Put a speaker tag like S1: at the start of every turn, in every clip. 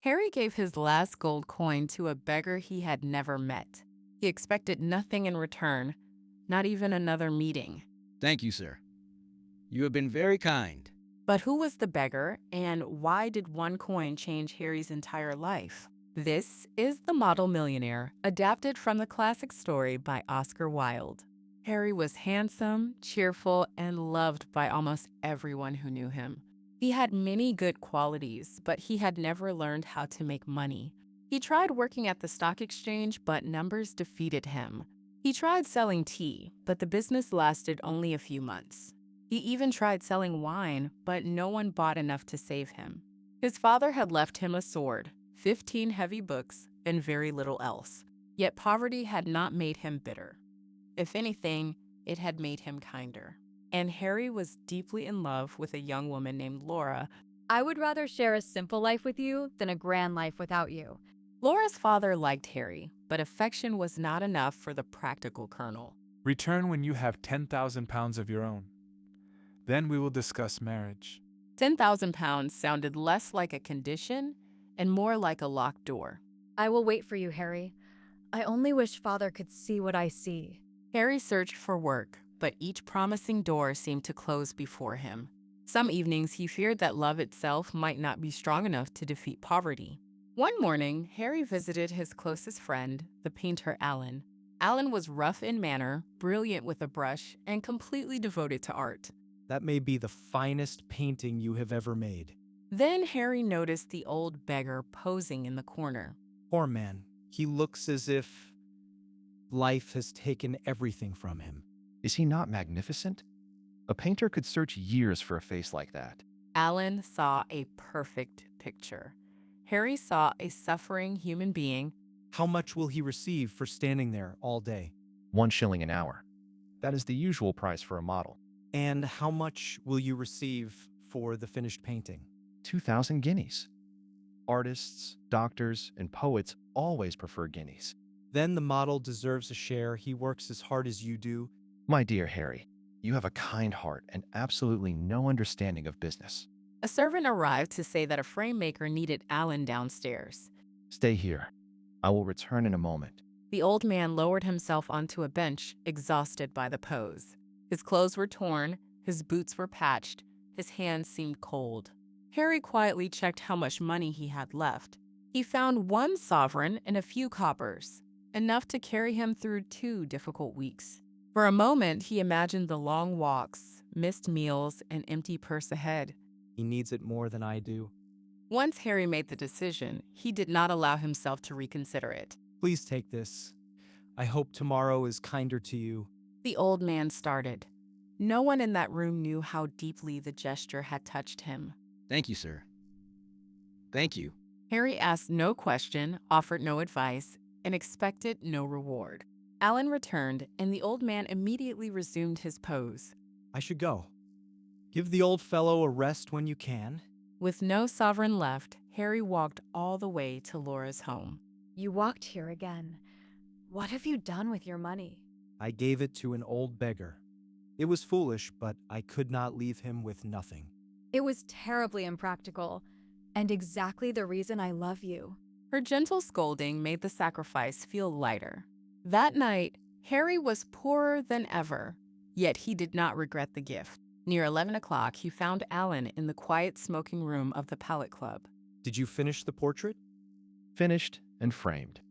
S1: Harry gave his last gold coin to a beggar he had never met. He expected nothing in return, not even another meeting.
S2: Thank you, sir. You have been very kind.
S1: But who was the beggar, and why did one coin change Harry's entire life? This is The Model Millionaire, adapted from the classic story by Oscar Wilde. Harry was handsome, cheerful, and loved by almost everyone who knew him. He had many good qualities, but he had never learned how to make money. He tried working at the stock exchange, but numbers defeated him. He tried selling tea, but the business lasted only a few months. He even tried selling wine, but no one bought enough to save him. His father had left him a sword, 15 heavy books, and very little else. Yet poverty had not made him bitter. If anything, it had made him kinder. And Harry was deeply in love with a young woman named Laura.
S3: I would rather share a simple life with you than a grand life without you.
S1: Laura's father liked Harry, but affection was not enough for the practical colonel.
S4: Return when you have 10,000 pounds of your own. Then we will discuss marriage.
S1: £10,000 sounded less like a condition and more like a locked door.
S3: I will wait for you, Harry. I only wish Father could see what I see.
S1: Harry searched for work, but each promising door seemed to close before him. Some evenings he feared that love itself might not be strong enough to defeat poverty. One morning, Harry visited his closest friend, the painter Alan. Alan was rough in manner, brilliant with a brush, and completely devoted to art.
S5: That may be the finest painting you have ever made.
S1: Then Harry noticed the old beggar posing in the corner.
S5: Poor man. He looks as if life has taken everything from him.
S6: Is he not magnificent? A painter could search years for a face like that.
S1: Alan saw a perfect picture. Harry saw a suffering human being.
S5: How much will he receive for standing there all day?
S6: 1 shilling an hour. That is the usual price for a model.
S5: And how much will you receive for the finished painting?
S6: 2,000 guineas. Artists, doctors, and poets always prefer guineas.
S5: Then the model deserves a share. He works as hard as you do.
S6: My dear Harry, you have a kind heart and absolutely no understanding of business.
S1: A servant arrived to say that a frame maker needed Alan downstairs.
S6: Stay here. I will return in a moment.
S1: The old man lowered himself onto a bench, exhausted by the pose. His clothes were torn, his boots were patched, his hands seemed cold. Harry quietly checked how much money he had left. He found 1 sovereign and a few coppers, enough to carry him through 2 difficult weeks. For a moment, he imagined the long walks, missed meals, and empty purse ahead.
S5: He needs it more than I do.
S1: Once Harry made the decision, he did not allow himself to reconsider it.
S5: Please take this. I hope tomorrow is kinder to you.
S1: The old man started. No one in that room knew how deeply the gesture had touched him.
S2: Thank you, sir. Thank you.
S1: Harry asked no question, offered no advice, and expected no reward. Alan returned, and the old man immediately resumed his pose.
S5: I should go. Give the old fellow a rest when you can.
S1: With no sovereign left, Harry walked all the way to Laura's home.
S3: You walked here again. What have you done with your money?
S5: I gave it to an old beggar. It was foolish, but I could not leave him with nothing.
S3: It was terribly impractical, and exactly the reason I love you.
S1: Her gentle scolding made the sacrifice feel lighter. That night, Harry was poorer than ever, yet he did not regret the gift. Near 11 o'clock, he found Alan in the quiet smoking room of the Palette Club.
S5: Did you finish the portrait?
S6: Finished and framed.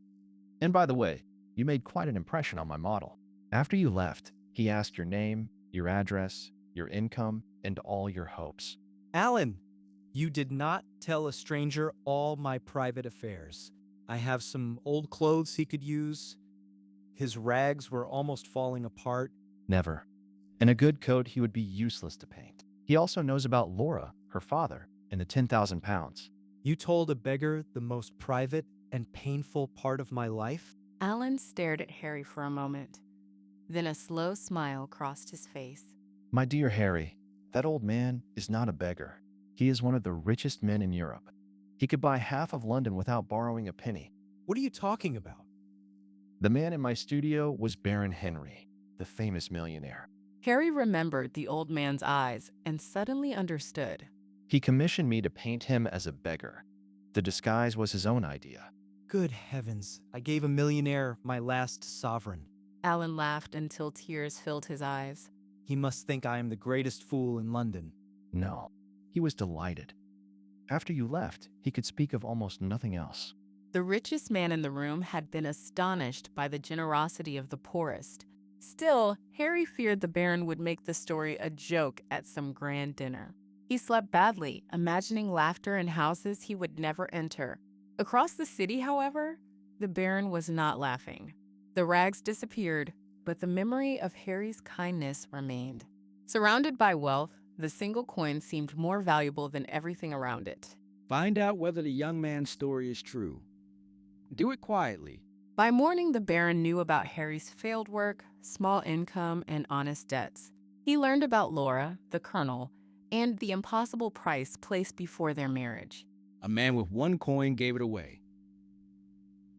S6: And by the way, you made quite an impression on my model. After you left, he asked your name, your address, your income, and all your hopes.
S5: Alan, you did not tell a stranger all my private affairs. I have some old clothes he could use. His rags were almost falling apart.
S6: Never. In a good coat, he would be useless to paint. He also knows about Laura, her father, and the 10,000 pounds.
S5: You told a beggar the most private and painful part of my life?
S1: Alan stared at Harry for a moment. Then a slow smile crossed his face.
S6: My dear Harry, that old man is not a beggar. He is one of the richest men in Europe. He could buy half of London without borrowing a penny.
S5: What are you talking about?
S6: The man in my studio was Baron Henry, the famous millionaire.
S1: Harry remembered the old man's eyes and suddenly understood.
S6: He commissioned me to paint him as a beggar. The disguise was his own idea.
S5: Good heavens, I gave a millionaire my last sovereign.
S1: Alan laughed until tears filled his eyes.
S5: He must think I am the greatest fool in London.
S6: No, he was delighted. After you left, he could speak of almost nothing else.
S1: The richest man in the room had been astonished by the generosity of the poorest. Still, Harry feared the Baron would make the story a joke at some grand dinner. He slept badly, imagining laughter in houses he would never enter. Across the city, however, the Baron was not laughing. The rags disappeared, but the memory of Harry's kindness remained. Surrounded by wealth, the single coin seemed more valuable than everything around it.
S2: Find out whether the young man's story is true. Do it quietly.
S1: By morning, the Baron knew about Harry's failed work, small income, and honest debts. He learned about Laura, the colonel, and the impossible price placed before their marriage.
S2: A man with one coin gave it away.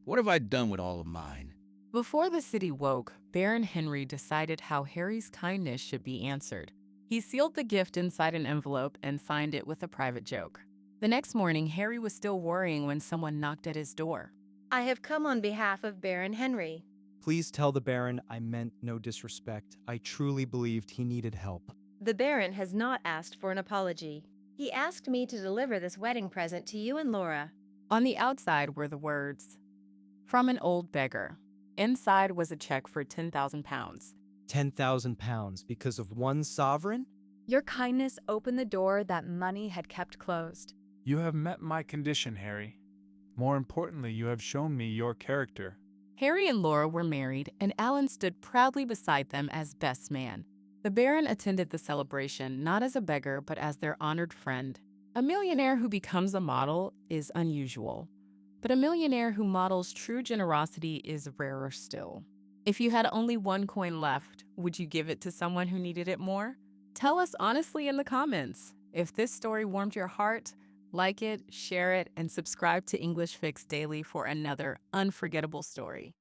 S2: What have I done with all of mine?
S1: Before the city woke, Baron Henry decided how Harry's kindness should be answered. He sealed the gift inside an envelope and signed it with a private joke. The next morning, Harry was still worrying when someone knocked at his door.
S7: I have come on behalf of Baron Henry.
S5: Please tell the Baron I meant no disrespect. I truly believed he needed help.
S7: The Baron has not asked for an apology. He asked me to deliver this wedding present to you and Laura.
S1: On the outside were the words, "From an old beggar." Inside was a check for £10,000.
S5: 10,000 pounds because of one sovereign?
S3: Your kindness opened the door that money had kept closed.
S4: You have met my condition, Harry. More importantly, you have shown me your character.
S1: Harry and Laura were married, and Alan stood proudly beside them as best man. The Baron attended the celebration not as a beggar, but as their honored friend. A millionaire who becomes a model is unusual, but a millionaire who models true generosity is rarer still. If you had only one coin left, would you give it to someone who needed it more? Tell us honestly in the comments. If this story warmed your heart, like it, share it, and subscribe to English Fix Daily for another unforgettable story.